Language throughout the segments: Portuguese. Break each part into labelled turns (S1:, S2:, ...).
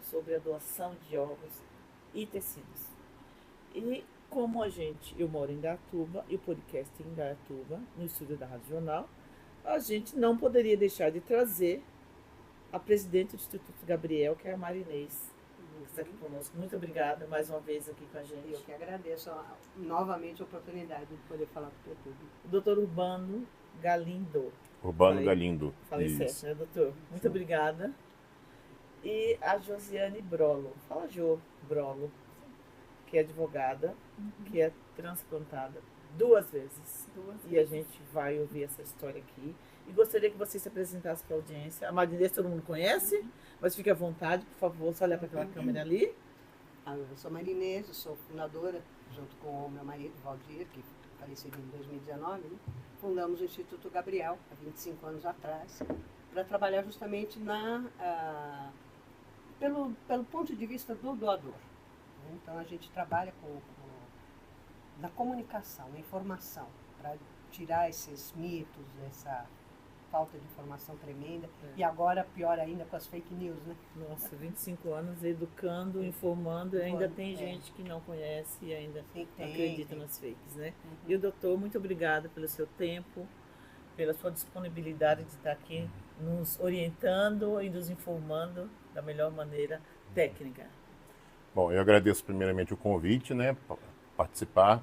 S1: Sobre a doação de órgãos e tecidos. E como eu moro em Indaiatuba e o podcast é em Indaiatuba, no estúdio da Rádio Jornal, a gente não poderia deixar de trazer a presidente do Instituto Gabriel, que é a Marinês, que está aqui conosco. Muito obrigada mais uma vez aqui com a gente.
S2: Eu que agradeço novamente a oportunidade de poder falar para o público.
S1: O doutor Urbano Galindo.
S3: Galindo.
S1: Falei certo, né, doutor? Muito obrigada. E a Josiane Brolo. Fala, Jo Brolo, que é advogada, que é transplantada 2 vezes. E a gente vai ouvir essa história aqui. E gostaria que você se apresentasse para a audiência. A Marinês todo mundo conhece, mas fique à vontade, por favor, só olhar para aquela câmera ali.
S2: Eu sou Marinês, eu sou fundadora, junto com o meu marido, Valdir, que faleceu em 2019, né? Fundamos o Instituto Gabriel, há 25 anos atrás, para trabalhar justamente pelo ponto de vista do doador. Então a gente trabalha na comunicação, na informação, para tirar esses mitos, essa falta de informação tremenda. E agora, pior ainda, com as fake news, né?
S1: Nossa, 25 anos educando, informando, e ainda tem gente que não conhece e ainda acredita nas fakes, né? E o doutor, muito obrigada pelo seu tempo, pela sua disponibilidade de estar aqui nos orientando e nos informando da melhor maneira técnica.
S3: Bom, eu agradeço primeiramente o convite, né, para participar.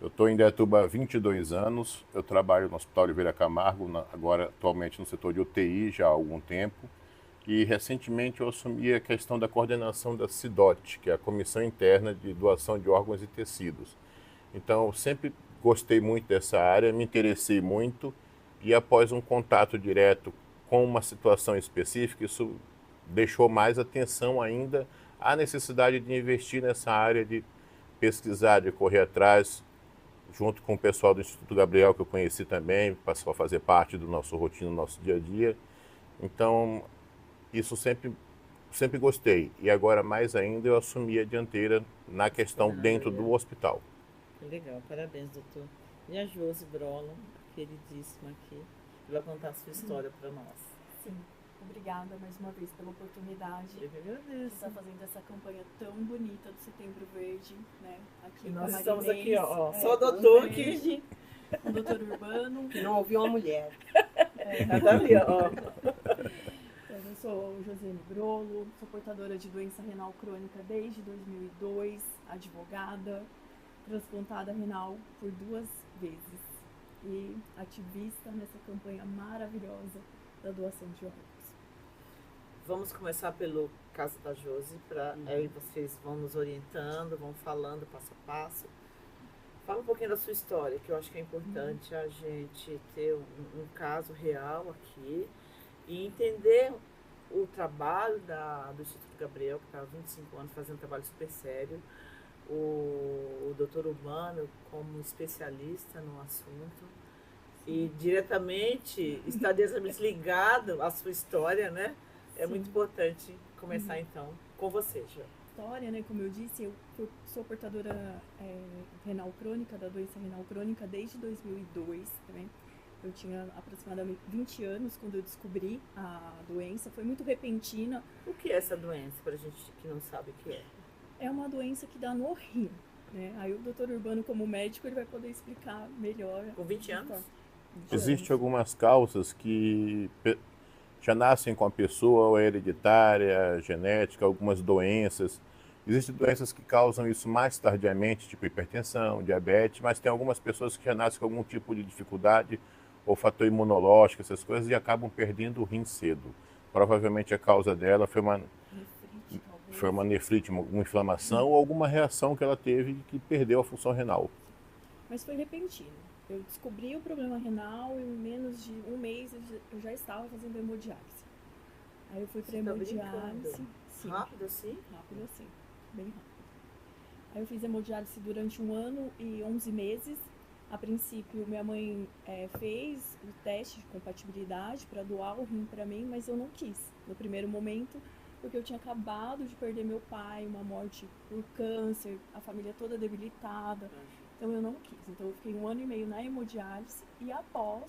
S3: Eu estou em Indaiatuba há 22 anos, eu trabalho no Hospital Oliveira Camargo, agora atualmente no setor de UTI já há algum tempo, e recentemente eu assumi a questão da coordenação da CIDOT, que é a Comissão Interna de Doação de Órgãos e Tecidos. Então, eu sempre gostei muito dessa área, me interessei muito, e após um contato direto com uma situação específica, isso deixou mais atenção ainda à necessidade de investir nessa área, de pesquisar, de correr atrás, junto com o pessoal do Instituto Gabriel, que eu conheci também, passou a fazer parte do nosso rotina, do nosso dia a dia. Então, isso sempre gostei. E agora, mais ainda, eu assumi a dianteira na questão dentro do hospital.
S1: Legal, parabéns, doutor. E a Josi Brolo, queridíssima aqui, que vai contar a sua história para nós.
S4: Sim, obrigada mais uma vez pela oportunidade.
S1: Eu que agradeço.
S4: Estar fazendo essa campanha tão bonita do Setembro Verde, né? Aqui
S1: E
S4: com
S1: nós
S4: a
S1: estamos
S4: Marinês,
S1: aqui, ó, só o doutor
S4: que... O doutor Urbano.
S2: Que não ouviu uma mulher.
S1: Tá ali, ó.
S4: Eu sou Josiane Brolo, sou portadora de doença renal crônica desde 2002, advogada, transplantada renal por 2 vezes e ativista nessa campanha maravilhosa da doação de órgãos.
S1: Vamos começar pelo caso da Josi, aí vocês vão nos orientando, vão falando passo a passo. Fala um pouquinho da sua história, que eu acho que é importante a gente ter um caso real aqui e entender o trabalho do Instituto Gabriel, que está há 25 anos fazendo um trabalho super sério, o doutor Urbano como especialista no assunto e diretamente, está diretamente ligado à sua história, né? É muito importante começar então com você, Jo.
S4: História, né? Como eu disse, eu sou portadora renal crônica, da doença renal crônica desde 2002 também. Eu tinha aproximadamente 20 anos quando eu descobri a doença. Foi muito repentina.
S1: O que é essa doença, para a gente que não sabe o que é?
S4: É uma doença que dá no rim, né? Aí o doutor Urbano, como médico, ele vai poder explicar melhor.
S1: Com 20 anos?
S3: Existem algumas causas que já nascem com a pessoa, ou é hereditária, genética, algumas doenças. Existem doenças que causam isso mais tardiamente, tipo hipertensão, diabetes, mas tem algumas pessoas que já nascem com algum tipo de dificuldade, ou fator imunológico, essas coisas, e acabam perdendo o rim cedo. Provavelmente a causa dela foi uma nefrite, uma inflamação ou alguma reação que ela teve que perdeu a função renal.
S4: Mas foi repentino. Eu descobri o problema renal e em menos de 1 mês eu já estava fazendo hemodiálise. Aí eu fui para hemodiálise.
S1: Sim. Rápido assim?
S4: Rápido assim, bem rápido. Aí eu fiz hemodiálise durante 1 ano e 11 meses. A princípio, minha mãe fez o teste de compatibilidade para doar o rim para mim, mas eu não quis no primeiro momento, porque eu tinha acabado de perder meu pai, uma morte por câncer, a família toda debilitada. Então eu não quis. Então eu fiquei 1 ano e meio na hemodiálise e após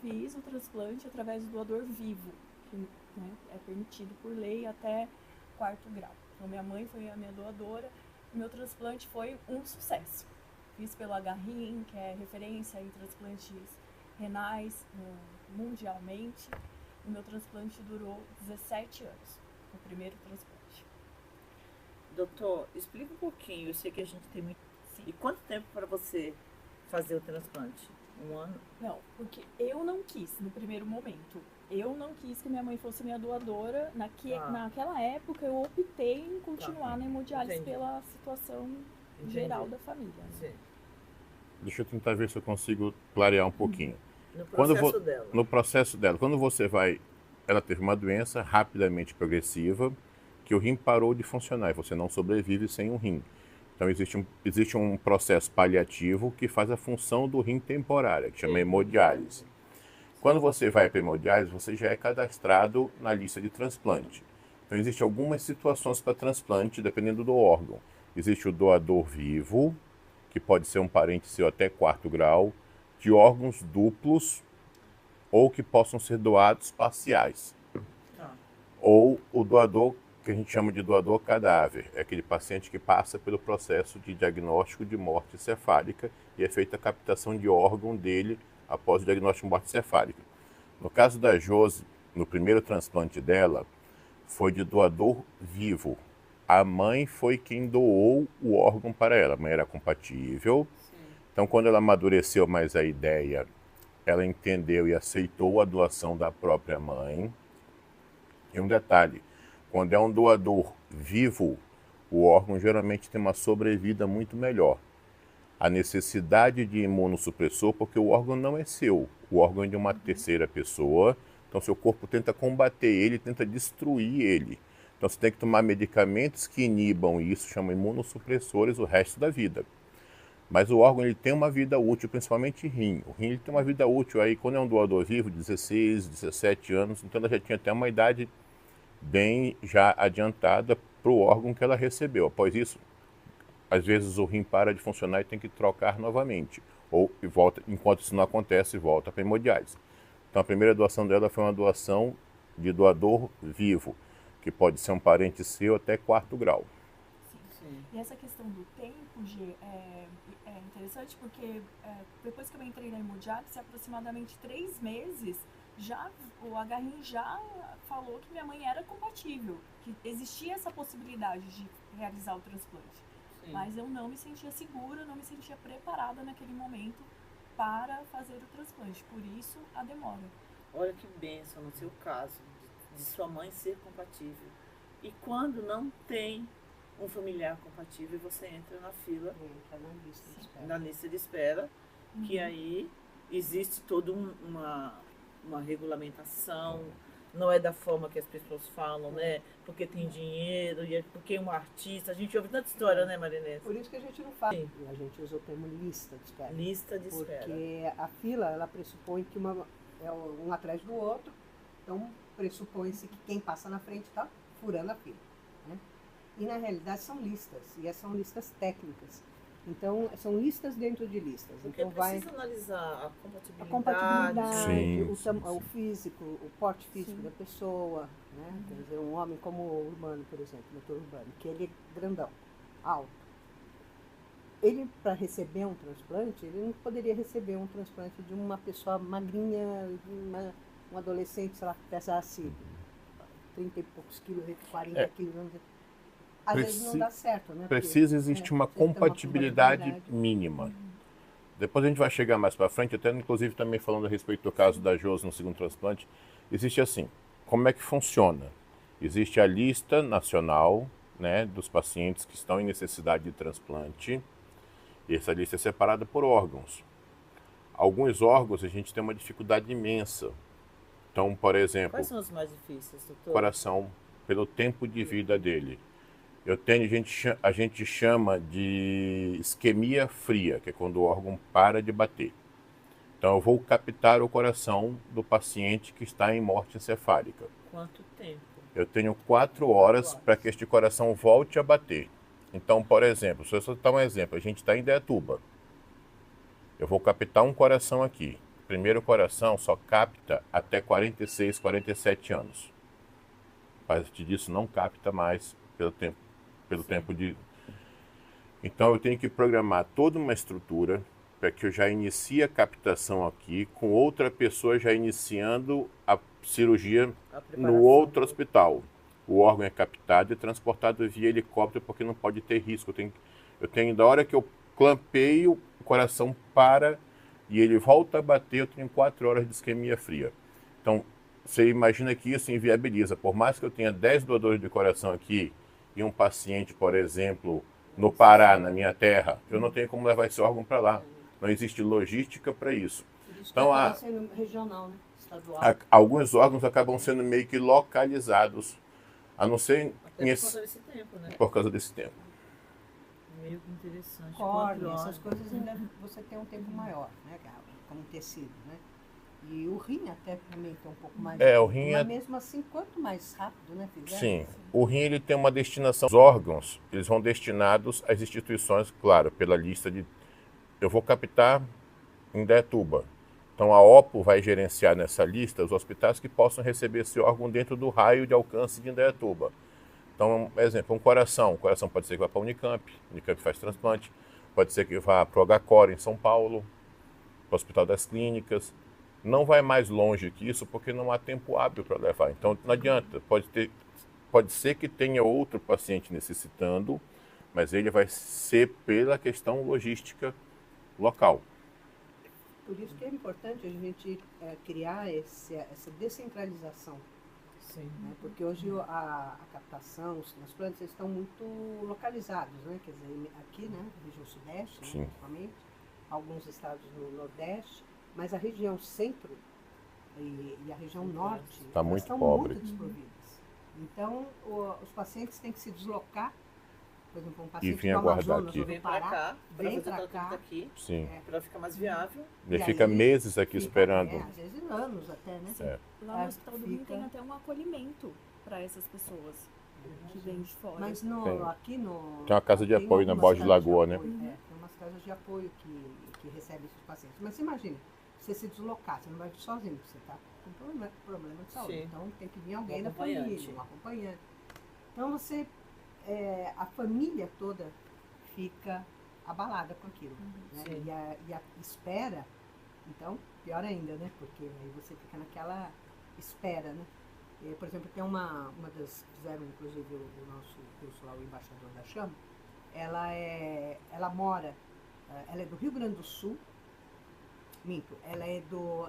S4: fiz o transplante através do doador vivo, que, né, é permitido por lei até quarto grau. Então, minha mãe foi a minha doadora. O meu transplante foi um sucesso. Fiz pelo HRIM, que é referência em transplantes renais mundialmente. O meu transplante durou 17 anos, o primeiro transplante.
S1: Doutor, explica um pouquinho. Eu sei que a gente tem muito.
S4: Sim.
S1: E quanto tempo para você fazer o transplante? Um ano?
S4: Não, porque eu não quis no primeiro momento. Eu não quis que minha mãe fosse minha doadora. Naquela época eu optei em continuar na hemodiálise
S1: Entendi.
S4: pela situação
S1: Entendi.
S4: geral da família.
S1: Sim.
S3: Deixa eu tentar ver se eu consigo clarear um pouquinho.
S1: No
S3: Quando
S1: processo dela.
S3: No processo dela, quando você vai, ela teve uma doença rapidamente progressiva, que o rim parou de funcionar e você não sobrevive sem um rim. Então existe um processo paliativo que faz a função do rim temporária, que chama hemodiálise. Quando você vai para a hemodiálise, você já é cadastrado na lista de transplante. Então existem algumas situações para transplante, dependendo do órgão. Existe o doador vivo, que pode ser um parente seu até quarto grau, de órgãos duplos ou que possam ser doados parciais.
S1: Tá.
S3: Ou o doador que a gente chama de doador cadáver, é aquele paciente que passa pelo processo de diagnóstico de morte cefálica e é feita a captação de órgão dele após o diagnóstico de morte cefálica. No caso da Josi, no primeiro transplante dela, foi de doador vivo. A mãe foi quem doou o órgão para ela. A mãe era compatível. Então, quando ela amadureceu mais a ideia, ela entendeu e aceitou a doação da própria mãe. E um detalhe, quando é um doador vivo, o órgão geralmente tem uma sobrevida muito melhor. A necessidade de imunossupressor, porque o órgão não é seu, o órgão é de uma terceira pessoa, então seu corpo tenta combater ele, tenta destruir ele. Então você tem que tomar medicamentos que inibam isso, chamam imunossupressores o resto da vida. Mas o órgão ele tem uma vida útil, principalmente rim. O rim ele tem uma vida útil aí, quando é um doador vivo, 16, 17 anos, então ela já tinha até uma idade bem já adiantada para o órgão que ela recebeu. Após isso, às vezes o rim para de funcionar e tem que trocar novamente. Ou volta, enquanto isso não acontece, volta para a hemodiálise. Então a primeira doação dela foi uma doação de doador vivo, que pode ser um parente seu até quarto grau.
S1: Sim.
S4: E essa questão do tempo, Gê, é interessante porque depois que eu entrei na hemodiálise, aproximadamente 3 meses, o HRIM já falou que minha mãe era compatível, que existia essa possibilidade de realizar o transplante.
S1: Sim.
S4: Mas eu não me sentia segura, não me sentia preparada naquele momento para fazer o transplante. Por isso, a demora.
S1: Olha que bênção no seu caso, de sua mãe ser compatível. E quando não tem um familiar compatível, você entra na fila,
S2: Entra na lista de espera.
S1: na lista de espera, que aí existe toda uma regulamentação, não é da forma que as pessoas falam, né? Porque tem dinheiro, e porque é um artista. A gente ouve tanta história, né, Marinês?
S2: Por isso que a gente não fala,
S1: Sim.
S2: a gente usa o termo lista de espera.
S1: Lista de espera.
S2: Porque a fila, ela pressupõe que é um atrás do outro, então pressupõe-se que quem passa na frente está furando a fila, né? E na realidade são listas, e são listas técnicas. Então, são listas dentro de listas.
S1: Porque
S2: Então
S1: precisa analisar a
S2: a
S1: compatibilidade.
S2: compatibilidade,
S3: Sim,
S2: o físico, o porte físico
S4: Sim.
S2: da pessoa, né? Quer dizer, um homem como o Urbano, por exemplo, o doutor Urbano, que ele é grandão, alto. Ele, para receber um transplante, ele não poderia receber um transplante de uma pessoa magrinha, de um adolescente, sei lá, que pesasse 30 e poucos quilos, 40 quilos, vamos dizer. Às vezes não dá certo, né?
S3: Precisa existir uma compatibilidade mínima. Depois a gente vai chegar mais para frente, até inclusive também falando a respeito do caso da Josi no segundo transplante. Existe assim, como é que funciona? Existe a lista nacional, né, dos pacientes que estão em necessidade de transplante. E essa lista é separada por órgãos. Alguns órgãos a gente tem uma dificuldade imensa. Então, por exemplo,
S1: Quais são os mais difíceis, doutor?
S3: coração, pelo tempo de vida dele. A gente chama de isquemia fria, que é quando o órgão para de bater. Então eu vou captar o coração do paciente que está em morte encefálica.
S1: Quanto tempo?
S3: Eu tenho 4 horas para que este coração volte a bater. Então, por exemplo, se eu só dar um exemplo, a gente está em Indaiatuba. Eu vou captar um coração aqui. O primeiro coração só capta até 46, 47 anos. partir disso não capta mais pelo tempo de... Então eu tenho que programar toda uma estrutura para que eu já inicie a captação aqui, com outra pessoa já iniciando a cirurgia no outro hospital. O órgão é captado e transportado via helicóptero, porque não pode ter risco. Eu tenho da hora que eu clampeio, o coração para e ele volta a bater, eu tenho 4 horas de isquemia fria. Então, você imagina que isso inviabiliza. Por mais que eu tenha 10 doadores de coração aqui e um paciente, por exemplo, no Pará, na minha terra, eu não tenho como levar esse órgão para lá. Não existe logística para isso.
S2: Então, sendo regional, né? Estadual.
S3: Alguns órgãos acabam sendo meio que localizados, a não ser
S1: por causa desse tempo, né?
S3: Por causa desse tempo.
S1: Meio que interessante.
S2: Córnea, essas coisas ainda você tem um tempo maior, né? Como tecido, né? E o rim até também tem um pouco mais.
S3: O rim
S2: mas mesmo assim, quanto mais rápido, né?
S3: Sim. O rim ele tem uma destinação. Os órgãos, eles vão destinados às instituições, claro, pela lista de... Eu vou captar em Indaiatuba. Então a OPO vai gerenciar nessa lista os hospitais que possam receber esse órgão dentro do raio de alcance de Indaiatuba. Então, por exemplo, um coração. O coração pode ser que vá para a Unicamp faz transplante. Pode ser que vá para o HCOR em São Paulo, para o Hospital das Clínicas. Não vai mais longe que isso porque não há tempo hábil para levar. Então não adianta. Pode ser que tenha outro paciente necessitando, mas ele vai ser pela questão logística local.
S2: Por isso que é importante a gente criar essa descentralização.
S1: Sim.
S2: Né? Porque hoje a captação, os transplantes estão muito localizados, né? Quer dizer, aqui, né, na região sudeste, né, principalmente, alguns estados no nordeste, mas a região centro e a região norte
S3: estão
S2: muito desprovidas. Então, os pacientes têm que se deslocar, por exemplo, um paciente do Amazonas ou do Pará, vem para cá,
S1: aqui, para ficar mais viável.
S3: Ele fica meses aqui esperando.
S2: Às vezes anos até, né?
S4: Lá no Hospital do Rim tem até um acolhimento para essas pessoas que vêm de fora.
S2: Mas aqui no...
S3: Tem uma casa de apoio na Borda de Lagoa, né?
S2: Tem umas casas de apoio que recebem esses pacientes. Mas você imagina, você se deslocar, você não vai vir sozinho, você está com problema de saúde.
S1: Sim.
S2: Então tem que vir alguém da família, um acompanhante. Então a família toda fica abalada com aquilo. Né? E a espera, então, pior ainda, né? Porque aí você fica naquela espera, né? Por exemplo, tem uma das, fizeram inclusive o nosso curso lá, o Embaixador da Chama, ela é do Rio Grande do Sul, ela é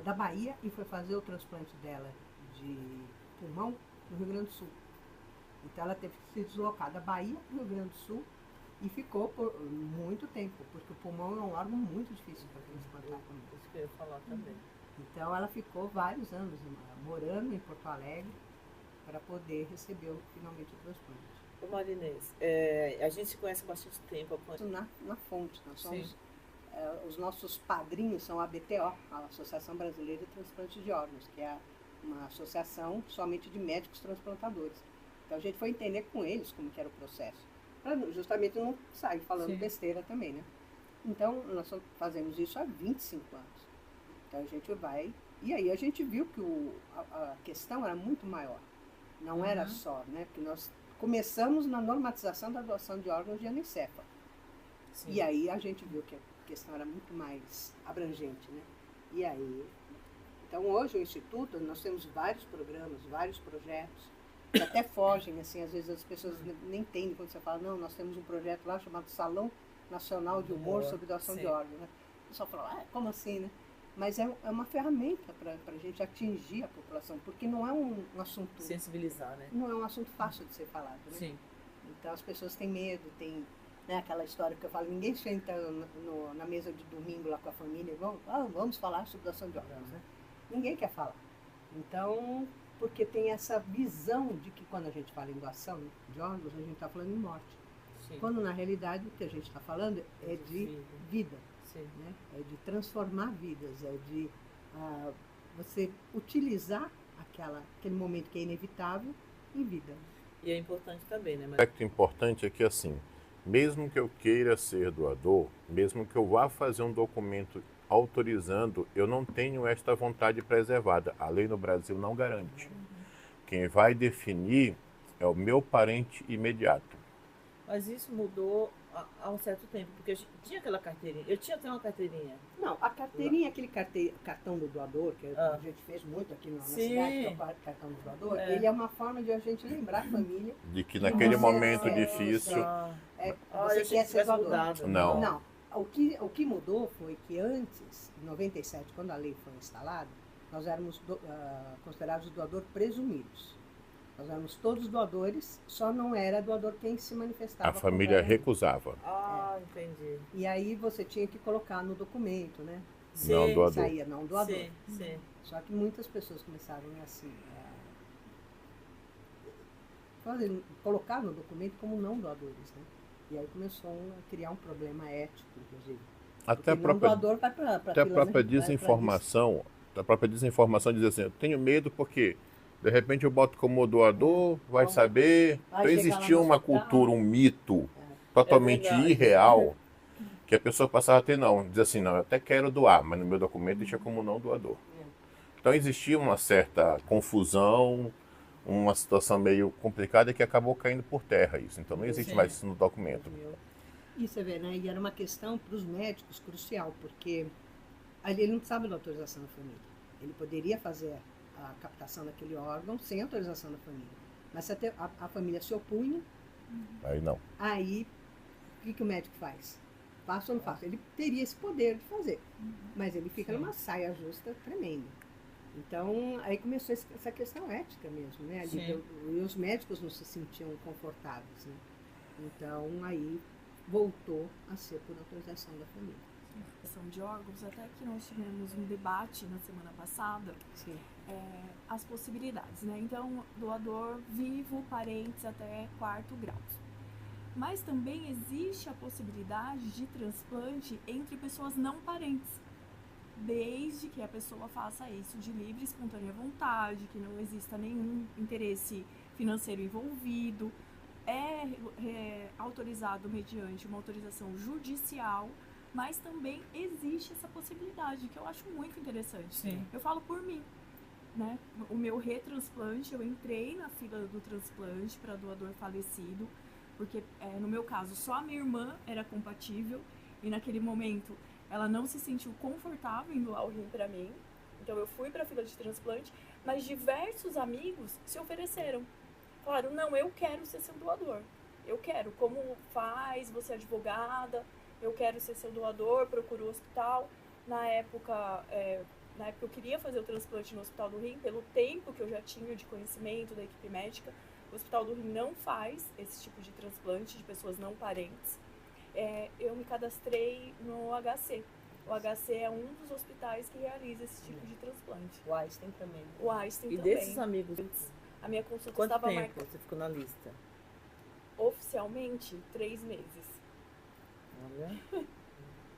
S2: da Bahia e foi fazer o transplante dela de pulmão no Rio Grande do Sul. Então ela teve que se deslocar da Bahia para o Rio Grande do Sul e ficou por muito tempo, porque o pulmão é um órgão muito difícil para transplantar também.
S1: Isso que eu ia falar também.
S2: Então ela ficou vários anos morando em Porto Alegre para poder receber finalmente o transplante.
S1: Ô Marinês, a gente se conhece há bastante tempo.
S2: Na fonte, nós somos, os nossos padrinhos são a ABTO, a Associação Brasileira de Transplante de Órgãos, que é uma associação somente de médicos transplantadores. Então a gente foi entender com eles como que era o processo, para justamente não sair falando besteira também, né? Então nós fazemos isso há 25 anos. Então a gente vai, e aí a gente viu que a questão era muito maior. Não era só, né? Porque nós começamos na normatização da doação de órgãos de anencefalo. E aí a gente viu que a questão era muito mais abrangente, né? E aí, então hoje o Instituto, nós temos vários programas, vários projetos, que até fogem, assim, às vezes as pessoas nem entendem quando você fala, não, nós temos um projeto lá chamado Salão Nacional de Humor sobre Doação de Órgãos, né? O pessoal fala, como assim, né? Mas é uma ferramenta para a gente atingir a população, porque não é um assunto...
S1: Sensibilizar, né?
S2: Não é um assunto fácil de ser falado, né?
S1: Sim.
S2: Então as pessoas têm medo, tem, né, aquela história que eu falo, ninguém senta na mesa de domingo lá com a família, vamos falar sobre doação de órgãos, né? Ninguém quer falar. Então, porque tem essa visão de que quando a gente fala em doação de órgãos, a gente está falando em morte.
S1: Sim.
S2: Quando na realidade o que a gente está falando é de vida. Né? É de transformar vidas, é de você utilizar aquele momento que é inevitável em vida.
S1: E é importante também, né?
S3: O aspecto importante é que, assim, mesmo que eu queira ser doador, mesmo que eu vá fazer um documento autorizando, eu não tenho esta vontade preservada. A lei no Brasil não garante. Quem vai definir é o meu parente imediato.
S1: Mas isso mudou há um certo tempo, porque tinha aquela carteirinha. Eu tinha até uma carteirinha.
S2: Não, a carteirinha, aquele cartão do doador, que a gente fez muito aqui na cidade, que é o cartão do doador, ele é uma forma de a gente lembrar a família.
S3: De que naquele momento difícil...
S2: Você quer ser doador.
S3: Não.
S2: Não. O que mudou foi que antes, em 97, quando a lei foi instalada, nós éramos considerados doador presumidos. Nós éramos todos doadores, só não era doador quem se manifestava.
S3: A família recusava.
S1: Entendi.
S2: E aí você tinha que colocar no documento, né?
S1: Sim,
S3: não doador.
S2: Saía não doador.
S1: Sim, sim.
S2: Só que muitas pessoas começaram assim, colocar no documento como não doadores, né? E aí começou a criar um problema ético, inclusive.
S3: Até a própria desinformação. A própria desinformação diz assim, eu tenho medo porque de repente eu boto como doador, vai saber. Então existia uma cultura, um mito totalmente irreal, que a pessoa passava a ter diz assim, não, eu até quero doar, mas no meu documento deixa como não doador. Então existia uma certa confusão, uma situação meio complicada que acabou caindo por terra isso. Então não existe mais isso no documento.
S2: E você vê, né? E era uma questão para os médicos crucial, porque ali ele não precisava da autorização da família. Ele poderia fazer a captação daquele órgão sem autorização da família. Mas se a família se opunha,
S3: aí não.
S2: Aí, o que o médico faz? Faço ou não faço? Ele teria esse poder de fazer, mas ele fica numa saia justa tremenda. Então, aí começou essa questão ética mesmo, né? E os médicos não se sentiam confortáveis, né? Então, aí voltou a ser por autorização da família.
S4: São de órgãos, até que nós tivemos um debate na semana passada, as possibilidades, né? Então, doador vivo, parentes até 4º grau. Mas também existe a possibilidade de transplante entre pessoas não parentes, desde que a pessoa faça isso de livre e espontânea vontade, que não exista nenhum interesse financeiro envolvido, é autorizado mediante uma autorização judicial, mas também existe essa possibilidade, que eu acho muito interessante.
S1: Sim.
S4: Eu falo por mim, né? O meu retransplante, eu entrei na fila do transplante para doador falecido, porque no meu caso só a minha irmã era compatível e naquele momento ela não se sentiu confortável em doar o rim para mim. Então eu fui para a fila de transplante, mas diversos amigos se ofereceram. Falaram, não, eu quero ser seu doador. Eu quero, como faz, você é advogada, eu quero ser seu doador, procuro o hospital. Na época eu queria fazer o transplante no Hospital do Rim, pelo tempo que eu já tinha de conhecimento da equipe médica. O Hospital do Rim não faz esse tipo de transplante de pessoas não parentes. Eu me cadastrei no HC. O HC é um dos hospitais que realiza esse tipo de transplante.
S2: O Einstein também.
S4: O Einstein
S1: e
S4: também.
S1: E desses amigos,
S4: a minha consulta
S1: quanto
S4: estava
S1: tempo
S4: marcada.
S1: você ficou na lista?
S4: Oficialmente, 3 meses.
S1: Olha,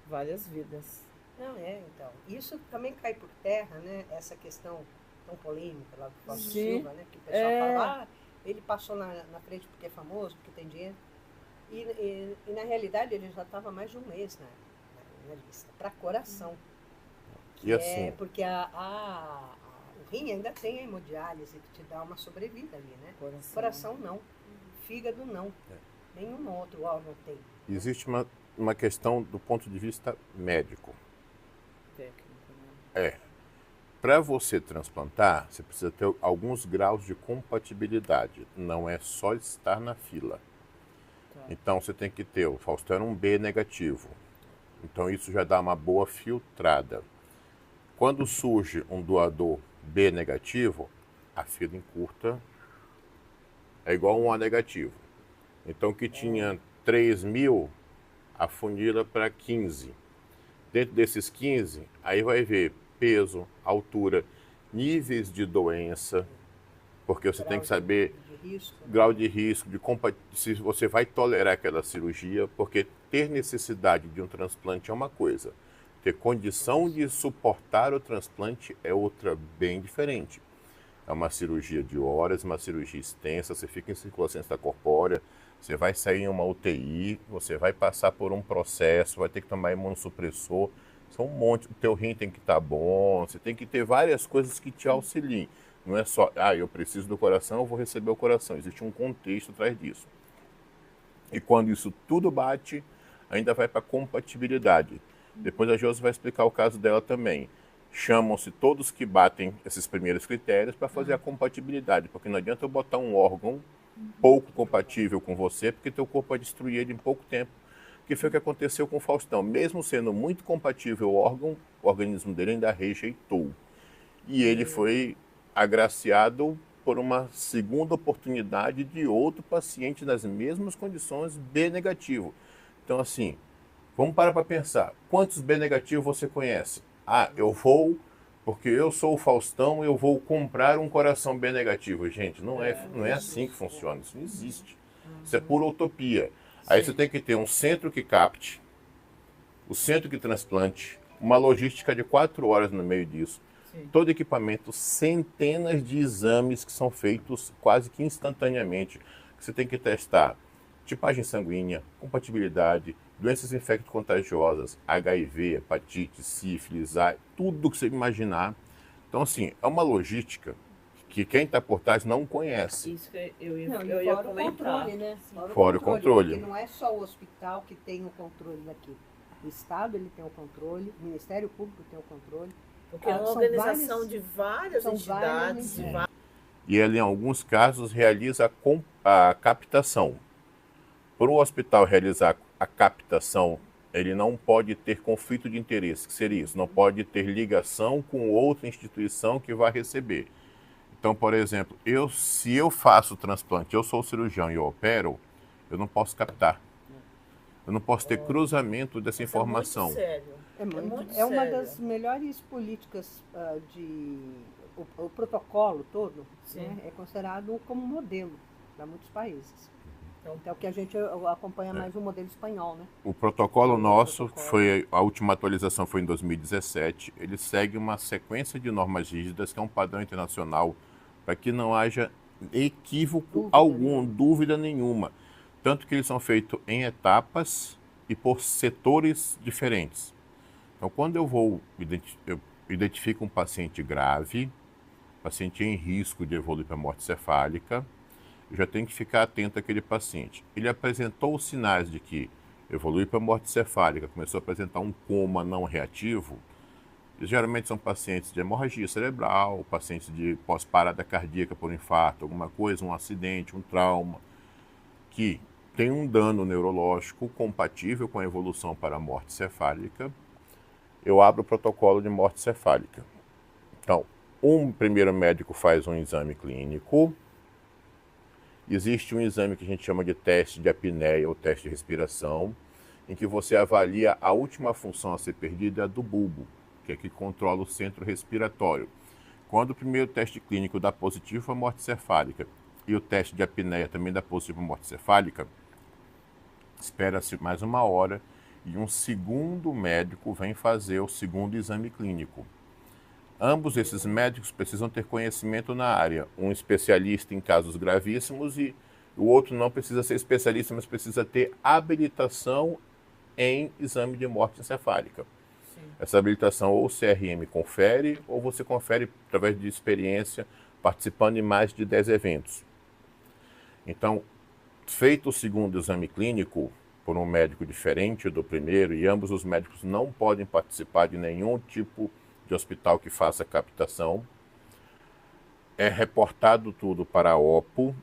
S1: várias vidas.
S2: Não, então. Isso também cai por terra, né? Essa questão tão polêmica lá do Fausto Silva, né? Que o pessoal fala, ele passou na frente porque é famoso, porque tem dinheiro. E na realidade ele já estava mais de um mês na lista, para coração.
S3: E assim,
S2: porque o rim ainda tem a hemodiálise que te dá uma sobrevida ali, né? Coração não, fígado não, nenhum outro órgão tem.
S3: Existe uma questão do ponto de vista médico.
S1: Técnico, né?
S3: Para você transplantar, você precisa ter alguns graus de compatibilidade. Não é só estar na fila. Então você tem que ter o Faustano um B negativo. Então isso já dá uma boa filtrada. Quando surge um doador B negativo, a fila encurta, é igual um A negativo. Então que tinha 3.000, afunila para 15. Dentro desses 15, aí vai ver peso, altura, níveis de doença, porque você tem que saber grau de risco, se você vai tolerar aquela cirurgia, porque ter necessidade de um transplante é uma coisa, ter condição de suportar o transplante é outra bem diferente. É uma cirurgia de horas, uma cirurgia extensa, você fica em circulação extracorpórea, você vai sair em uma UTI, você vai passar por um processo, vai ter que tomar imunossupressor, são um monte, o teu rim tem que estar bom, você tem que ter várias coisas que te auxiliem. Não é só, eu preciso do coração, eu vou receber o coração. Existe um contexto atrás disso. E quando isso tudo bate, ainda vai para compatibilidade. Depois a Josi vai explicar o caso dela também. Chamam-se todos que batem esses primeiros critérios para fazer a compatibilidade, porque não adianta eu botar um órgão pouco compatível com você, porque teu corpo vai destruir ele em pouco tempo, que foi o que aconteceu com o Faustão. Mesmo sendo muito compatível o órgão, o organismo dele ainda rejeitou. E ele foi agraciado por uma segunda oportunidade de outro paciente nas mesmas condições B negativo. Então, assim, vamos parar para pensar. Quantos B negativos você conhece? Eu vou, porque eu sou o Faustão, eu vou comprar um coração B negativo. Gente, não é assim que funciona. Isso não existe. Isso é pura utopia. Aí você tem que ter um centro que capte, o centro que transplante, uma logística de 4 horas no meio disso.
S1: Sim.
S3: Todo equipamento, centenas de exames que são feitos quase que instantaneamente. Você tem que testar tipagem sanguínea, compatibilidade, doenças infecto-contagiosas, HIV, hepatite, sífilis, AIDS, tudo que você imaginar. Então, assim, é uma logística que quem está por trás não conhece.
S1: Isso que eu ia
S2: Fora o
S1: comentar.
S2: controle, né?
S3: Fora o controle.
S2: Porque não é só o hospital que tem o controle daqui. O Estado ele tem o controle, o Ministério Público tem o controle.
S1: Porque é uma
S2: São
S1: organização de várias
S2: são
S1: entidades.
S2: várias,
S3: E ele, em alguns casos, realiza a captação. Para o hospital realizar a captação, ele não pode ter conflito de interesse, que seria isso, não pode ter ligação com outra instituição que vai receber. Então, por exemplo, se eu faço o transplante, eu sou cirurgião e eu opero, eu não posso captar. Eu não posso ter cruzamento dessa informação.
S1: É muito sério.
S2: É uma das melhores políticas o protocolo todo, né, é considerado como modelo para muitos países. Então, que a gente acompanha mais o modelo espanhol, né?
S3: O protocolo nosso, a última atualização foi em 2017, ele segue uma sequência de normas rígidas, que é um padrão internacional, para que não haja equívoco algum, dúvida nenhuma. Tanto que eles são feitos em etapas e por setores diferentes. Então, quando eu identifico um paciente grave, paciente em risco de evoluir para morte cefálica, eu já tenho que ficar atento àquele paciente. Ele apresentou os sinais de que evolui para morte cefálica, começou a apresentar um coma não reativo. Geralmente são pacientes de hemorragia cerebral, pacientes de pós-parada cardíaca por infarto, alguma coisa, um acidente, um trauma, que tem um dano neurológico compatível com a evolução para a morte cefálica. Eu abro o protocolo de morte cefálica. Então, um primeiro médico faz um exame clínico. Existe um exame que a gente chama de teste de apneia ou teste de respiração, em que você avalia a última função a ser perdida, a do bulbo, que é que controla o centro respiratório. Quando o primeiro teste clínico dá positivo a morte cefálica e o teste de apneia também dá positivo a morte cefálica, espera-se mais 1 hora e um segundo médico vem fazer o segundo exame clínico. Ambos esses médicos precisam ter conhecimento na área. Um especialista em casos gravíssimos e o outro não precisa ser especialista, mas precisa ter habilitação em exame de morte encefálica. Sim. Essa habilitação ou o CRM confere, ou você confere através de experiência, participando em mais de 10 eventos. Então, feito o segundo exame clínico por um médico diferente do primeiro, e ambos os médicos não podem participar de nenhum tipo de hospital que faça captação, é reportado tudo para a OPO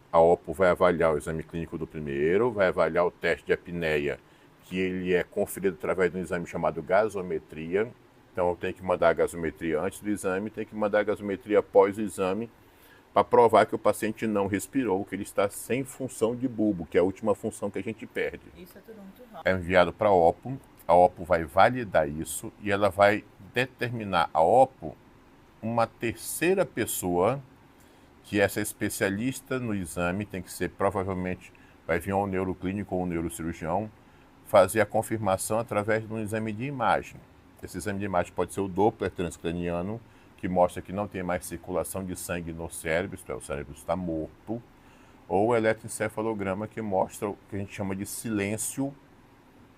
S3: vai avaliar o exame clínico do primeiro, vai avaliar o teste de apneia, que ele é conferido através de um exame chamado gasometria. Então eu tenho que mandar a gasometria antes do exame, tenho que mandar a gasometria após o exame, para provar que o paciente não respirou, que ele está sem função de bulbo, que é a última função que a gente perde.
S1: Isso é tudo muito rápido.
S3: É enviado para a OPO vai validar isso e ela vai determinar a OPO uma terceira pessoa, que essa especialista no exame tem que ser, provavelmente, vai vir um neuroclínico ou um neurocirurgião, fazer a confirmação através de um exame de imagem. Esse exame de imagem pode ser o Doppler transcraniano, que mostra que não tem mais circulação de sangue no cérebro, isto é, o cérebro está morto, ou o eletroencefalograma, que mostra o que a gente chama de silêncio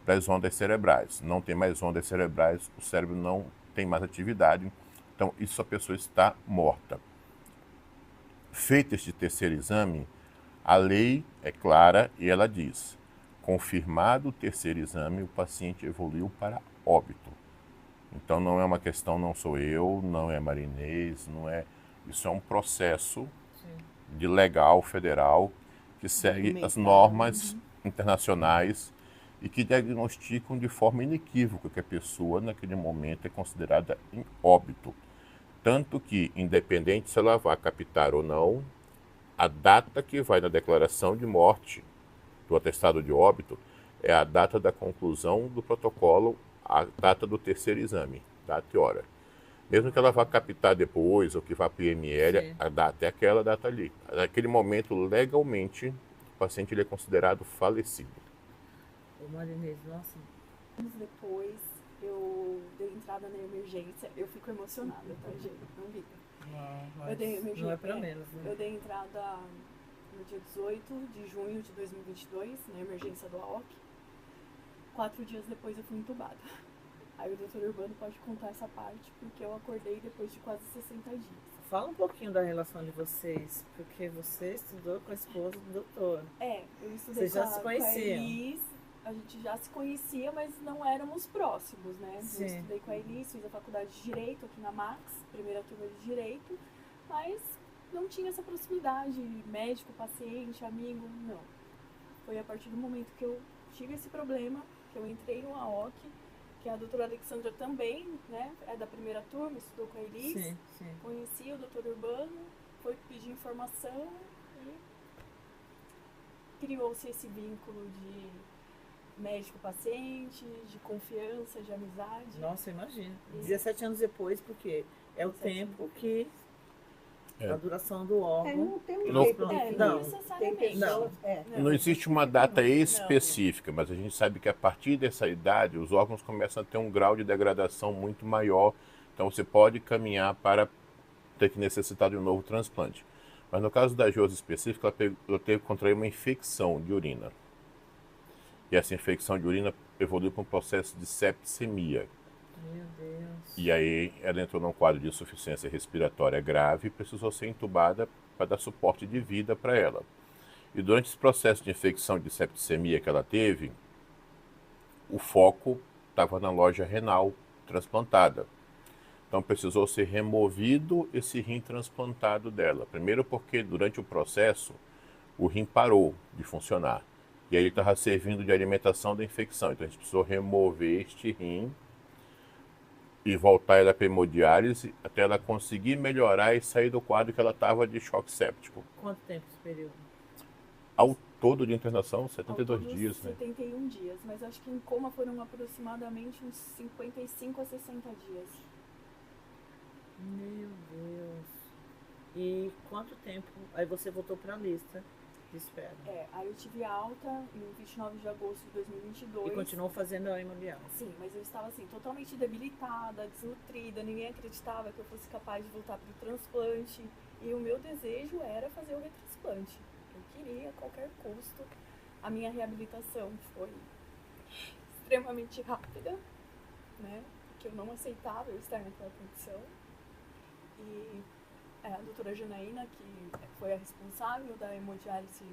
S3: das ondas cerebrais. Não tem mais ondas cerebrais, o cérebro não tem mais atividade, então isso a pessoa está morta. Feito este terceiro exame, a lei é clara e ela diz: confirmado o terceiro exame, o paciente evoluiu para óbito. Então não é uma questão, não sou eu, não é Marinês, não é. Isso é um processo de legal federal que segue as normas internacionais e que diagnosticam de forma inequívoca que a pessoa naquele momento é considerada em óbito. Tanto que, independente se ela vai captar ou não, a data que vai na declaração de morte do atestado de óbito é a data da conclusão do protocolo, a data do terceiro exame, data e hora. Mesmo que ela vá captar depois ou que vá para o IML, a data é aquela data ali. Naquele momento, legalmente, o paciente ele é considerado falecido.
S1: Ô Marinês, nossa.
S4: Anos depois, eu dei entrada na emergência. Eu fico emocionada, tá, gente? Não liga. Eu dei emergência,
S1: não é pra menos, né?
S4: Eu dei entrada no dia 18 de junho de 2022, na emergência do AOC. 4 dias depois eu fui entubada. Aí o doutor Urbano pode contar essa parte, porque eu acordei depois de quase 60 dias.
S1: Fala um pouquinho da relação de vocês, porque você estudou com a esposa do doutor.
S4: Eu estudei
S1: Vocês já se conheciam?
S4: com a Elis, a gente já se conhecia, mas não éramos próximos, né?
S1: Sim.
S4: Eu estudei com a Elis, fiz a faculdade de Direito aqui na Max, primeira turma de Direito, mas não tinha essa proximidade, médico, paciente, amigo, não. Foi a partir do momento que eu tive esse problema, que eu entrei no AOC, que a doutora Alexandra também, né, é da primeira turma, estudou com a Elis,
S1: Sim.
S4: conhecia o doutor Urbano, foi pedir informação e criou-se esse vínculo de médico-paciente, de confiança, de amizade.
S1: Nossa, imagina. 17 anos depois, porque é o tempo que a duração do órgão.
S2: Não tem um
S3: Não-
S2: jeito
S4: Não
S2: definido.
S4: necessariamente.
S3: Não existe uma data específica, mas a gente sabe que a partir dessa idade os órgãos começam a ter um grau de degradação muito maior. Então você pode caminhar para ter que necessitar de um novo transplante. Mas no caso da Josi específica, ela teve que contrair uma infecção de urina. E essa infecção de urina evoluiu para um processo de septicemia.
S1: Meu Deus.
S3: E aí ela entrou num quadro de insuficiência respiratória grave e precisou ser entubada para dar suporte de vida para ela. E durante esse processo de infecção de septicemia que ela teve, o foco estava na loja renal transplantada. Então precisou ser removido esse rim transplantado dela. Primeiro porque durante o processo o rim parou de funcionar. E aí ele estava servindo de alimentação da infecção. Então a gente precisou remover este rim e voltar ela para hemodiálise até ela conseguir melhorar e sair do quadro que ela estava de choque séptico.
S1: Quanto tempo esse período?
S3: Ao todo de internação,
S4: Ao
S3: 72
S4: todo,
S3: dias, né?
S4: 71 dias, mas acho que em coma foram aproximadamente uns 55 a 60 dias.
S1: Meu Deus. E quanto tempo? Aí você voltou para a lista de espera.
S4: Aí eu tive alta em 29 de agosto de 2022.
S1: E continuou fazendo a hemodiálise.
S4: Sim, mas eu estava assim, totalmente debilitada, desnutrida, ninguém acreditava que eu fosse capaz de voltar para o transplante. E o meu desejo era fazer o retransplante. Eu queria, a qualquer custo. A minha reabilitação foi extremamente rápida, né? Porque eu não aceitava eu estar naquela condição. E a doutora Janaína, que foi a responsável da hemodiálise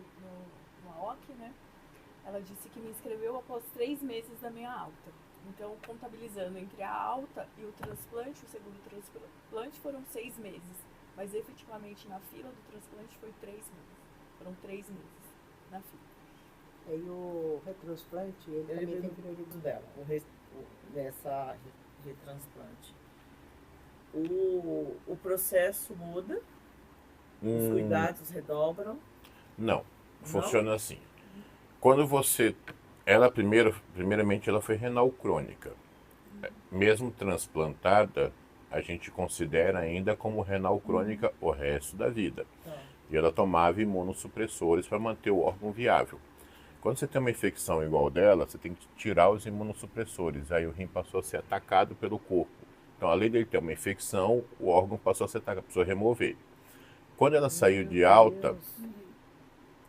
S4: no AOC, né? Ela disse que me inscreveu após 3 meses da minha alta. Então, contabilizando entre a alta e o transplante, o segundo transplante foram 6 meses. Mas efetivamente na fila do transplante foi 3 meses. Foram 3 meses na fila.
S2: E o retransplante, ele também tem prioridade
S1: dela, dessa retransplante. O processo muda, os cuidados redobram.
S3: Não, funciona assim. Quando você... Ela primeiramente ela foi renal crônica. Mesmo transplantada, a gente considera ainda como renal crônica o resto da vida. E ela tomava imunossupressores para manter o órgão viável. Quando você tem uma infecção igual dela, você tem que tirar os imunossupressores. Aí o rim passou a ser atacado pelo corpo. Então, além dele ter uma infecção, o órgão passou a ser atacado, precisou remover. Quando ela saiu de alta,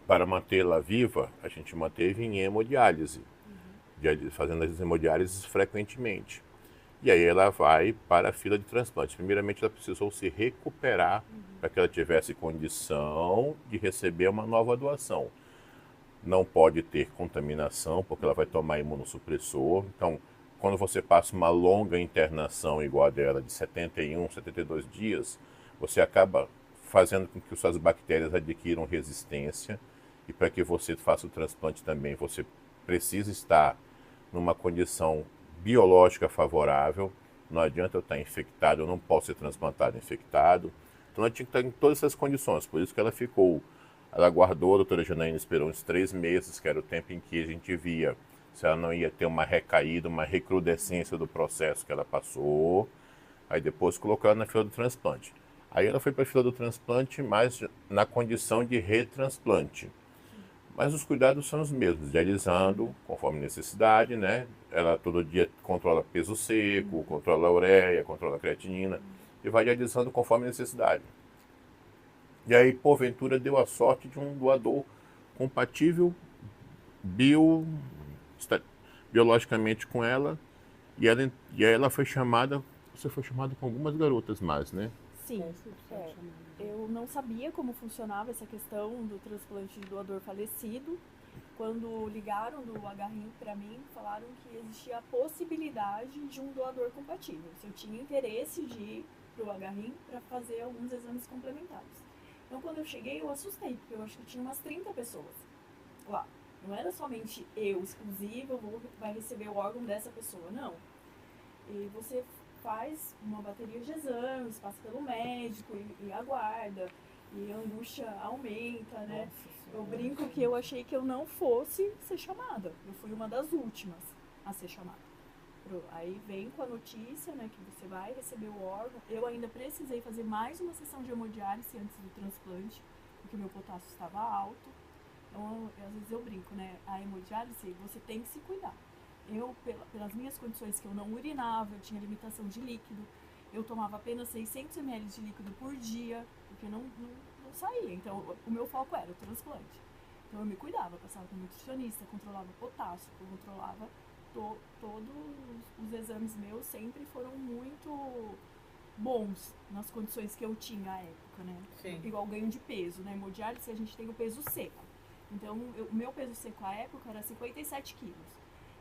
S3: para mantê-la viva, a gente manteve em hemodiálise, fazendo as hemodiálises frequentemente. E aí ela vai para a fila de transplante. Primeiramente, ela precisou se recuperar para que ela tivesse condição de receber uma nova doação. Não pode ter contaminação, porque ela vai tomar imunossupressor. Então, quando você passa uma longa internação igual a dela, de 71, 72 dias, você acaba fazendo com que suas bactérias adquiram resistência. E para que você faça o transplante também, você precisa estar numa condição biológica favorável. Não adianta eu estar infectado, eu não posso ser transplantado infectado. Então ela tinha que estar em todas essas condições. Por isso que ela guardou, a doutora Janaína esperou uns 3 meses, que era o tempo em que a gente via se ela não ia ter uma recaída, uma recrudescência do processo que ela passou. Aí depois colocou ela na fila do transplante. Aí ela foi para a fila do transplante, mas na condição de retransplante. Mas os cuidados são os mesmos, dialisando conforme necessidade, né? Ela todo dia controla peso seco, controla a ureia, controla a creatinina e vai dialisando conforme necessidade. E aí, porventura, deu a sorte de um doador compatível biologicamente com ela e ela foi chamada, você foi chamada com algumas garotas mais, né?
S4: Sim, eu não sabia como funcionava essa questão do transplante de doador falecido. Quando ligaram do H-Rim para mim, falaram que existia a possibilidade de um doador compatível. Se eu tinha interesse de ir para o H-Rim para fazer alguns exames complementares. Então, quando eu cheguei, eu assustei, porque eu acho que tinha umas 30 pessoas lá. Não era somente eu, exclusiva, vai receber o órgão dessa pessoa, não. E você faz uma bateria de exames, passa pelo médico e aguarda, e a angústia aumenta, né? Eu brinco que eu achei que eu não fosse ser chamada. Eu fui uma das últimas a ser chamada. Aí vem com a notícia, né, que você vai receber o órgão. Eu ainda precisei fazer mais uma sessão de hemodiálise antes do transplante, porque meu potássio estava alto. Então, às vezes eu brinco, né? A hemodiálise, você tem que se cuidar. Eu, pelas minhas condições que eu não urinava, eu tinha limitação de líquido, eu tomava apenas 600 ml de líquido por dia, porque não saía. Então, o meu foco era o transplante. Então, eu me cuidava, passava com nutricionista, controlava potássio, controlava todos os exames meus sempre foram muito bons nas condições que eu tinha à época, né?
S1: Sim.
S4: Igual ganho de peso, né? Hemodiálise, a gente tem o peso seco. Então, o meu peso seco à época era 57 quilos.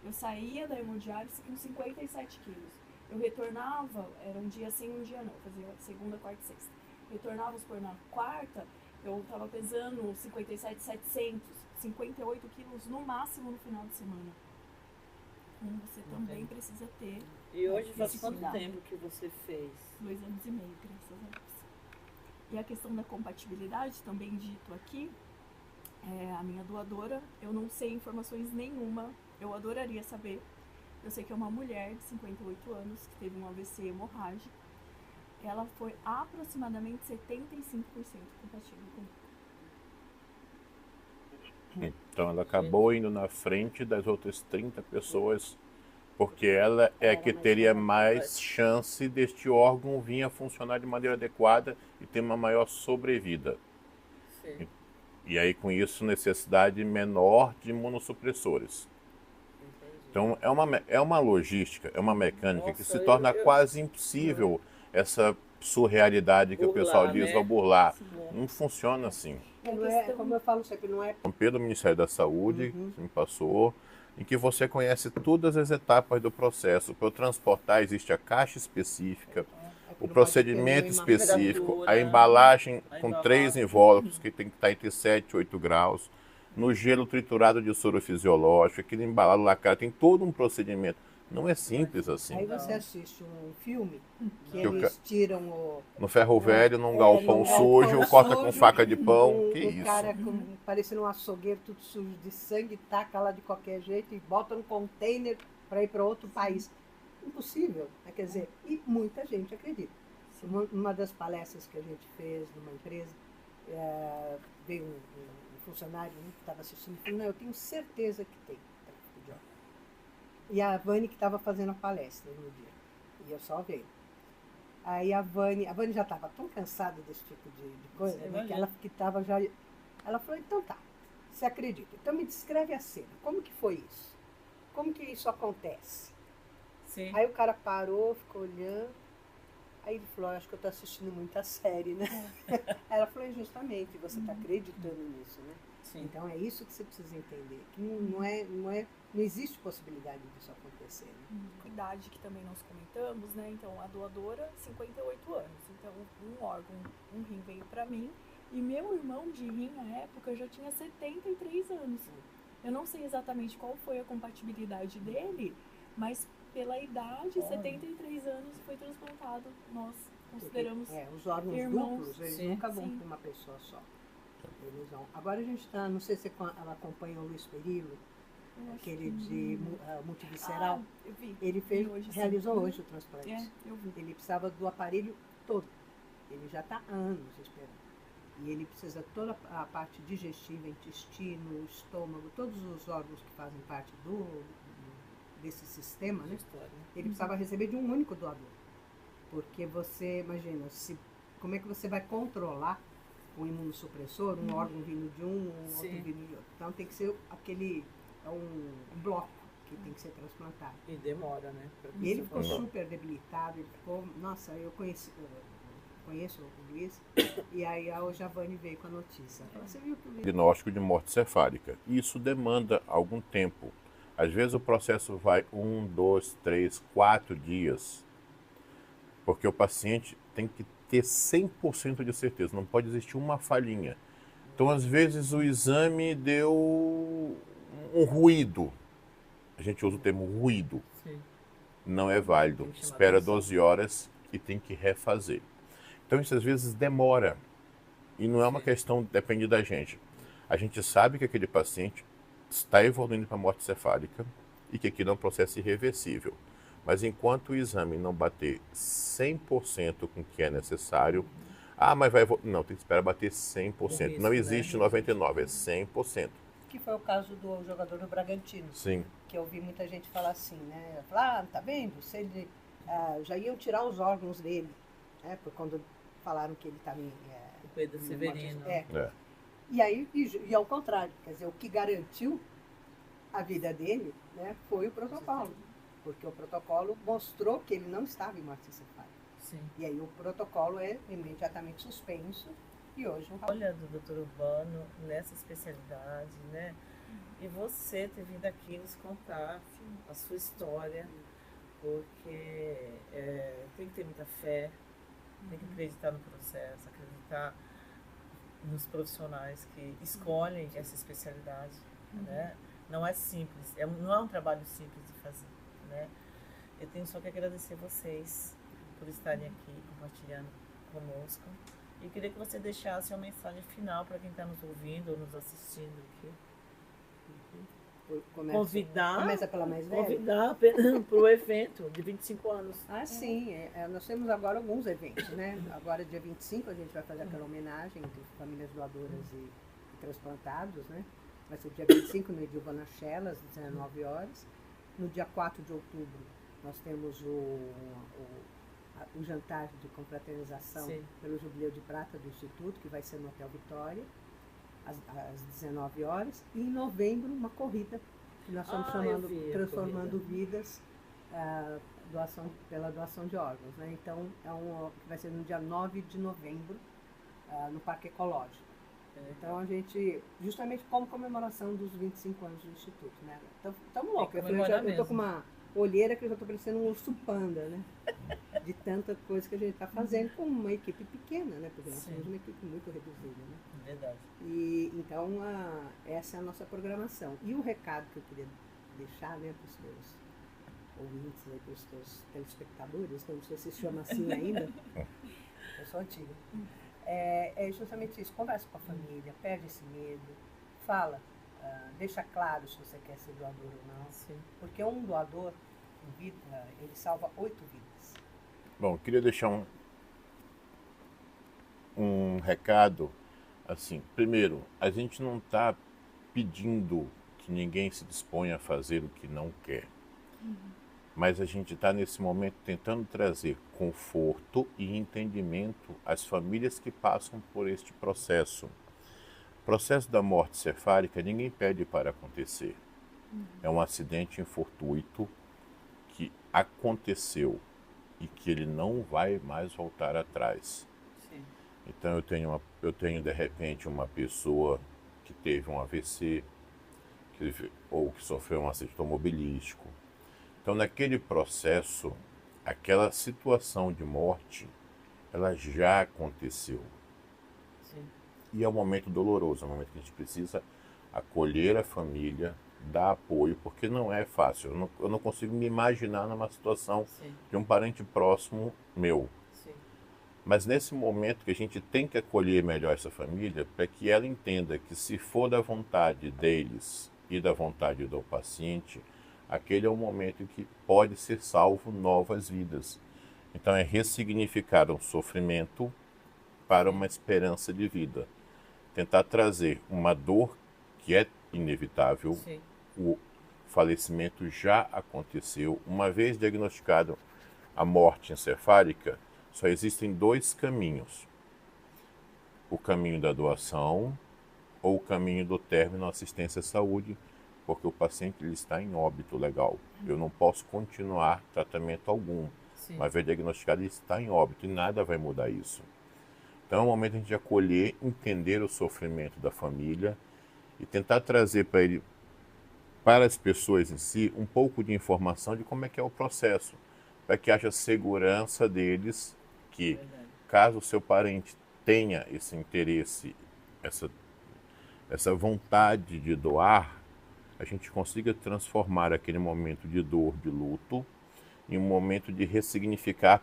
S4: Eu saía da hemodiálise com 57 quilos. Eu retornava, era um dia sim, um dia não. Fazia segunda, quarta e sexta. Retornava na quarta, eu estava pesando 57,700, 58 quilos no máximo no final de semana. Então, você também precisa ter.
S1: E hoje faz
S4: esse
S1: quanto
S4: cuidado.
S1: tempo que você fez?
S4: 2 anos e meio, graças a Deus. E a questão da compatibilidade, também dito aqui, a minha doadora, eu não sei informações nenhuma, eu adoraria saber. Eu sei que é uma mulher de 58 anos que teve um AVC hemorrágico. Ela foi aproximadamente 75% compatível comigo.
S3: Então ela acabou indo na frente das outras 30 pessoas, porque ela é que teria mais chance deste órgão vir a funcionar de maneira adequada e ter uma maior sobrevida.
S1: Sim.
S3: E aí, com isso, necessidade menor de imunossupressores. Então, é uma logística, é uma mecânica que se torna quase impossível essa surrealidade que o pessoal diz, ao burlar. Não funciona assim.
S2: Não é, como eu falo sempre, não é...
S3: Pelo Ministério da Saúde, que me passou, em que você conhece todas as etapas do processo. Para eu transportar, existe a caixa específica, o procedimento específico, a embalagem com 3 invólucros, que tem que estar entre 7 e 8 graus, no gelo triturado de soro fisiológico, aquele embalado lacrado, tem todo um procedimento. Não é simples assim.
S2: Aí você assiste um filme que eles tiram o...
S3: No ferro velho, num galpão sujo, corta com faca de pão, que isso.
S2: O cara parecendo um açougueiro, tudo sujo de sangue, taca lá de qualquer jeito e bota no container para ir para outro país. Impossível, né? Quer dizer, e muita gente acredita. Uma das palestras que a gente fez numa empresa, veio um funcionário que estava assistindo e falou, não, eu tenho certeza que tem tráfico de órgãos. E a Vani que estava fazendo a palestra no dia, e eu só veio. Aí a Vani já estava tão cansada desse tipo de coisa, né, que ela que estava já... Ela falou, então tá, você acredita? Então me descreve a cena, como que foi isso? Como que isso acontece?
S1: Sim.
S2: Aí o cara parou, ficou olhando. Aí ele falou, acho que eu estou assistindo muita série, né? Aí ela falou, justamente, você está acreditando nisso, né?
S1: Sim.
S2: Então é isso que você precisa entender, que não existe possibilidade disso acontecer. Né?
S4: Idade que também nós comentamos, né? Então a doadora, 58 anos. Então um órgão, um rim veio para mim e meu irmão de rim na época já tinha 73 anos. Eu não sei exatamente qual foi a compatibilidade dele, mas pela idade, 73 anos foi transplantado. Nós consideramos
S2: os órgãos
S4: irmãos.
S2: duplos, eles
S1: Sim,
S2: nunca vão
S4: sim.
S2: para uma pessoa só. Eles vão. Agora a gente está, não sei se ela acompanha o Luiz Perillo,
S4: Eu acho
S2: aquele
S4: que-
S2: de multivisceral.
S4: eu vi.
S2: Ele
S4: Vi hoje, sim.
S2: realizou hoje o transplante.
S4: Eu vi.
S2: Ele precisava do aparelho todo. Ele já está há anos esperando. E ele precisa toda a parte digestiva, intestino, estômago, todos os órgãos que fazem parte desse sistema, né? Ele precisava receber de um único doador. Porque você, imagina, como é que você vai controlar o imunossupressor, um órgão vindo de um outro
S1: Sim.
S2: vindo de outro. Então tem que ser um bloco que tem que ser transplantado.
S1: E demora, né? pra
S2: E ele
S1: isso
S2: ficou
S1: acontecer.
S2: super debilitado, ele ficou, nossa, eu conheço o Luiz, e aí a Giovanni veio com a notícia. Ela falou, você viu que o Luiz...
S3: Diagnóstico de morte cefálica. Isso demanda algum tempo. Às vezes o processo vai 1, 2, 3, 4 dias, porque o paciente tem que ter 100% de certeza, não pode existir uma falhinha. Então, às vezes, o exame deu um ruído. A gente usa o termo ruído.
S1: Sim.
S3: Não é válido.
S1: Tem que chamar
S3: Espera
S1: atenção.
S3: 12 horas e tem que refazer. Então, isso às vezes demora. E não é uma
S1: Sim.
S3: questão, depende da gente. A gente sabe que aquele paciente está evoluindo para morte cefálica e que aquilo é um processo irreversível. Mas enquanto o exame não bater 100% com o que é necessário, mas vai evoluir. Não, tem que esperar bater 100%.
S1: O risco,
S3: Não
S1: né?
S3: existe 99%, é 100%.
S2: Que foi o caso do jogador do Bragantino.
S3: Sim.
S2: Que eu ouvi muita gente falar assim, né? Falar, tá vendo? Se ele, já iam tirar os órgãos dele, né? Por quando falaram que ele estava em...
S1: O Pedro Severino.
S3: É.
S2: E aí, e ao contrário, quer dizer, o que garantiu a vida dele, né, foi o protocolo. Porque o protocolo mostrou que ele não estava em morte cefálica.
S1: Sim.
S2: E aí o protocolo é imediatamente suspenso e hoje
S1: Olha, do Dr. Urbano, nessa especialidade, né? E você ter vindo aqui nos contar a sua história, porque tem que ter muita fé, tem que acreditar no processo, acreditar nos profissionais que escolhem essa especialidade, né? Não é simples, não é um trabalho simples de fazer, né? Eu tenho só que agradecer vocês por estarem aqui compartilhando conosco. E queria que você deixasse uma mensagem final para quem está nos ouvindo ou nos assistindo aqui.
S2: começa pela mais velha.
S1: Convidar para o evento de 25 anos.
S2: Ah, sim. Nós temos agora alguns eventos, né? Agora, dia 25, a gente vai fazer aquela homenagem entre famílias doadoras e transplantados, né? Vai ser dia 25 no Edil Bonachelas, às 19 horas. No dia 4 de outubro, nós temos o jantar de confraternização
S1: Sim.
S2: pelo Jubileu de Prata do Instituto, que vai ser no Hotel Vitória, às 19 horas. E em novembro, uma corrida, que nós estamos chamando Transformando Vidas, pela doação de órgãos. Né? Então, vai ser no dia 9 de novembro, no Parque Ecológico. Então, a gente, justamente como comemoração dos 25 anos do Instituto, né? Estamos loucos. Eu tô com uma olheira que eu já estou parecendo um urso panda, né? De tanta coisa que a gente está fazendo com uma equipe pequena, né? Porque nós somos uma equipe muito reduzida, né?
S1: Verdade.
S2: E, então, essa é a nossa programação. E o recado que eu queria deixar, né, para os teus ouvintes, para os teus telespectadores, não sei se chama assim ainda, eu sou antiga, é justamente isso. Conversa com a família, perde esse medo, fala, deixa claro se você quer ser doador ou não.
S1: Sim.
S2: Porque um doador, ele salva 8 vidas.
S3: Bom, eu queria deixar um recado, assim, primeiro, a gente não está pedindo que ninguém se disponha a fazer o que não quer, mas a gente está nesse momento tentando trazer conforto e entendimento às famílias que passam por este processo. O processo da morte cefálica ninguém pede para acontecer. É um acidente infortuito que aconteceu e que ele não vai mais voltar atrás.
S1: Sim.
S3: Então eu tenho de repente uma pessoa que teve um AVC ou que sofreu um acidente automobilístico. Então naquele processo, aquela situação de morte, ela já aconteceu.
S1: Sim.
S3: E é um momento doloroso, é um momento que a gente precisa acolher a família, dar apoio, porque não é fácil. Eu não consigo me imaginar numa situação
S1: Sim.
S3: de um parente próximo meu.
S1: Sim.
S3: Mas nesse momento que a gente tem que acolher melhor essa família, para que ela entenda que se for da vontade deles e da vontade do paciente, aquele é o momento em que pode ser salvo novas vidas. Então é ressignificar um sofrimento para uma esperança de vida. Tentar trazer uma dor que é inevitável.
S1: Sim.
S3: O falecimento já aconteceu. Uma vez diagnosticado a morte encefálica, só existem dois caminhos: o caminho da doação ou o caminho do término à assistência à saúde, porque o paciente ele está em óbito legal. Eu não posso continuar tratamento algum.
S1: Sim.
S3: Uma vez diagnosticado, ele está em óbito e nada vai mudar isso. Então é o momento de a gente acolher, entender o sofrimento da família e tentar trazer para ele, para as pessoas em si, um pouco de informação de como é que é o processo, para que haja segurança deles, que
S1: Verdade.
S3: caso o seu parente tenha esse interesse, essa vontade de doar, a gente consiga transformar aquele momento de dor, de luto, em um momento de ressignificar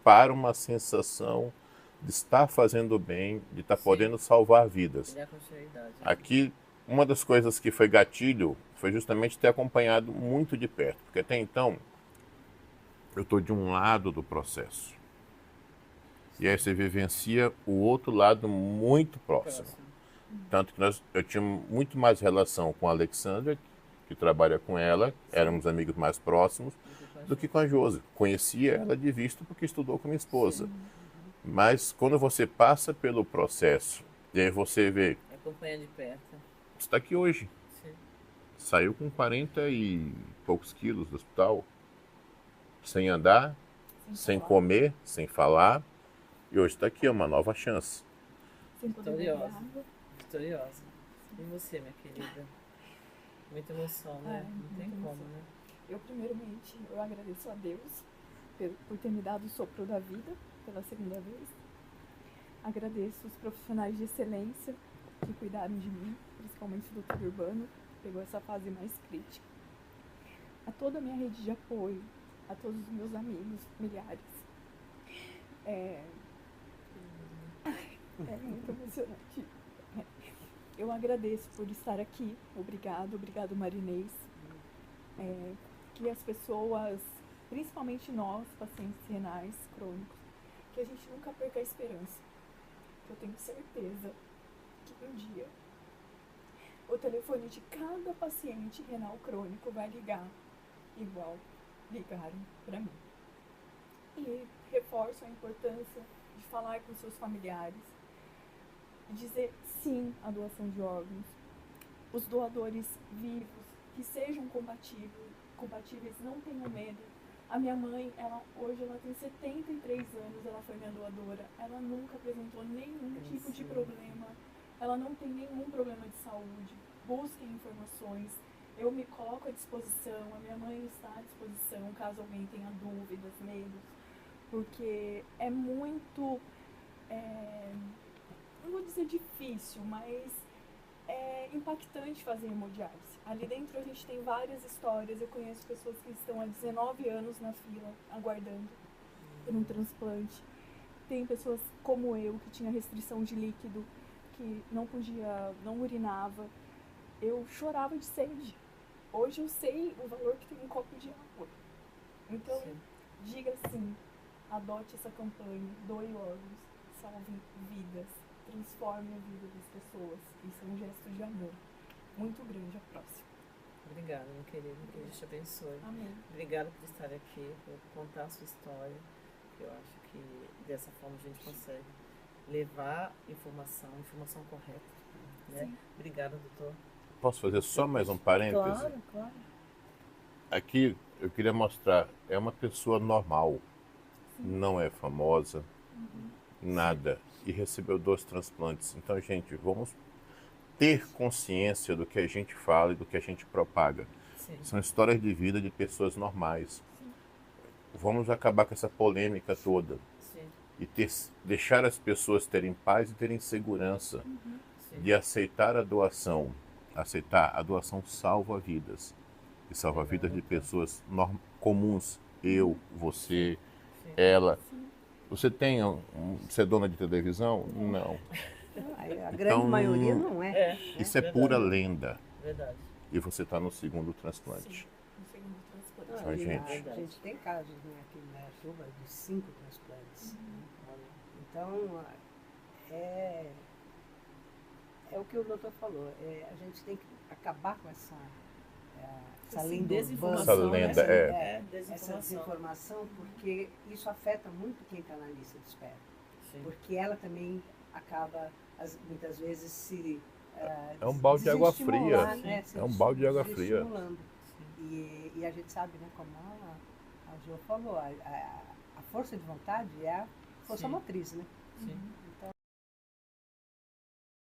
S3: para uma sensação de estar fazendo bem, de estar
S1: Sim.
S3: podendo salvar vidas.
S1: Ele é a continuidade. Né?
S3: Aqui, uma das coisas que foi gatilho foi justamente ter acompanhado muito de perto, porque até então eu estou de um lado do processo. E aí você vivencia o outro lado muito próximo. Tanto que eu tinha muito mais relação com a Alexandra, que trabalha com ela, éramos amigos mais próximos, do que com a Josi. Conhecia ela de vista porque estudou com minha esposa. Mas quando você passa pelo processo, e aí você vê,
S1: Acompanha de perto.
S3: você está aqui hoje,
S1: Sim.
S3: saiu com 40 e poucos quilos do hospital, sem andar, sem
S4: falar,
S3: comer, sem falar, e hoje está aqui, é uma nova chance.
S4: sem poder beber
S1: Vitoriosa.
S4: água.
S1: Vitoriosa. E você, minha querida? Muita emoção, né? Não tem
S4: muita
S1: como,
S4: emoção.
S1: né?
S4: Eu, primeiramente, eu agradeço a Deus por ter me dado o sopro da vida pela segunda vez. Agradeço os profissionais de excelência que cuidaram de mim, principalmente o Dr. Urbano, que pegou essa fase mais crítica. A toda a minha rede de apoio, a todos os meus amigos, familiares. É muito emocionante. Eu agradeço por estar aqui. Obrigado Marinês. Que as pessoas, principalmente nós, pacientes renais crônicos, que a gente nunca perca a esperança. Eu tenho certeza que um dia o telefone de cada paciente renal crônico vai ligar igual ligaram para mim. E reforço a importância de falar com seus familiares, dizer sim à doação de órgãos, os doadores vivos, que sejam compatíveis, não tenham medo. A minha mãe, hoje ela tem 73 anos, ela foi minha doadora, ela nunca apresentou nenhum tipo de problema, ela não tem nenhum problema de saúde. Busquem informações, eu me coloco à disposição, a minha mãe está à disposição, caso alguém tenha dúvidas, medos, porque é muito, não vou dizer difícil, mas é impactante fazer hemodiálise. Ali dentro a gente tem várias histórias, eu conheço pessoas que estão há 19 anos na fila, aguardando por um transplante. Tem pessoas como eu, que tinha restrição de líquido, que não urinava. Eu chorava de sede. Hoje eu sei o valor que tem um copo de água. Então,
S1: Sim.
S4: diga sim, adote essa campanha, doe órgãos, salve vidas, transforme a vida das pessoas. Isso é um gesto de amor muito grande. A próxima.
S1: Obrigada, meu querido. Que Deus te abençoe.
S4: Amém.
S1: Obrigada por estar aqui, por contar a sua história. Eu acho que dessa forma a gente consegue levar informação correta. Né?
S4: Sim.
S1: Obrigada, doutor.
S3: Posso fazer só mais um parêntese?
S1: Claro.
S3: Aqui eu queria mostrar, é uma pessoa normal, não é famosa, nada, e recebeu 2 transplantes. Então, gente, vamos ter consciência do que a gente fala e do que a gente propaga.
S1: Sim.
S3: São histórias de vida de pessoas normais. Vamos acabar com essa polêmica toda
S1: Sim.
S3: e deixar as pessoas terem paz e terem segurança
S1: Sim.
S3: de aceitar a doação. Aceitar a doação salva vidas. E salva vidas de pessoas comuns. Eu, você,
S1: Sim.
S3: ela. Você você é dona de televisão? Não.
S2: A grande maioria não é.
S3: Isso é pura lenda.
S1: Verdade.
S3: E você está no 2º transplante.
S4: No segundo transplante.
S3: Ai,
S2: E
S3: gente.
S2: A gente tem casos, né, aqui em Indaiatuba de 5 transplantes. Então, é o que o doutor falou. A gente tem que acabar com essa lenda
S1: desinformação,
S3: Essa lenda,
S2: essa desinformação, porque isso afeta muito quem está na lista de espera.
S1: Sim.
S2: Porque ela também acaba, muitas vezes, se
S3: É um balde de água
S2: desestimular,
S3: fria.
S2: né,
S3: É um balde de água fria.
S2: desestimulando. E a gente sabe, né, como a Jo falou, a força de vontade é a força
S1: Sim.
S2: motriz, né?
S1: Sim.
S2: Então,